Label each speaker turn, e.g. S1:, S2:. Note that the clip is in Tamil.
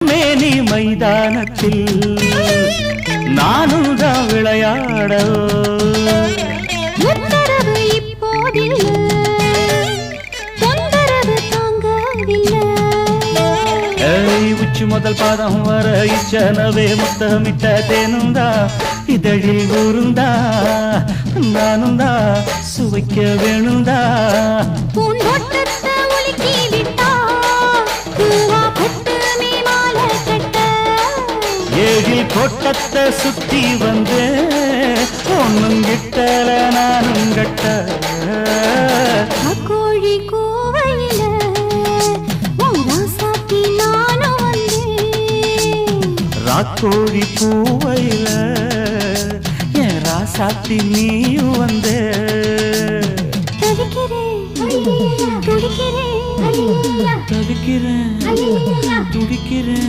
S1: மேனி மைதானத்தில் நானும் தான் விளையாட
S2: உத்தரவு இப்போதில்லை தொந்தரவு தாங்கவில்லை
S1: உச்சி முதல் பாதம் வர இச்சனவே முத்தமிட்ட தேனுந்தா இதழில் ஊருந்தா நானுந்தா சுவைக்க வேணுந்தா
S2: பூந்தோட்டத்தை உலுக்கி விட்டா பூவா பட்டு நீ மாலை கட்ட
S1: ஏழில் கோட்டத்தை சுத்தி வந்து ஒன்னும் கிட்டல நானும் கட்ட
S2: கோழி கோவையில ராசாத்தி நானும் வந்தேன்
S1: ராக்கோழி பூவையில என் ராசாத்தி நீயும் வந்து
S2: துடிக்கிறேன்
S1: தவிக்கிறேன் துடிக்கிறேன்